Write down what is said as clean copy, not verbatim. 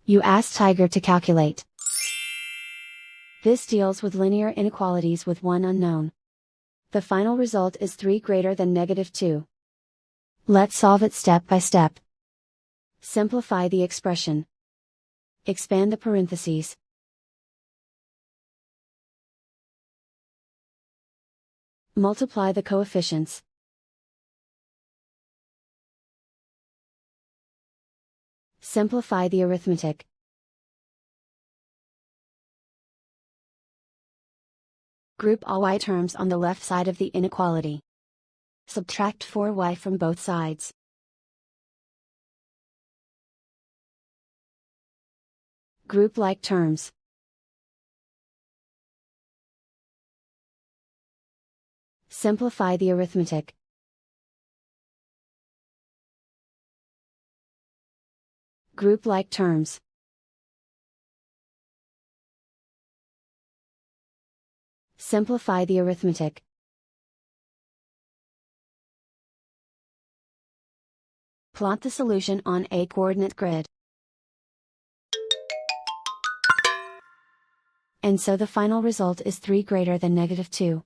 You ask Tiger to calculate. This deals with linear inequalities with one unknown. The final result is 3 greater than -2. Let's solve it step by step. Simplify the expression. Expand the parentheses. Multiply the coefficients. Simplify the arithmetic. Group all y terms on the left side of the inequality. Subtract 4y from both sides. Group like terms. Simplify the arithmetic. Group like terms. Simplify the arithmetic. Plot the solution on a coordinate grid. And so the final result is 3 greater than -2.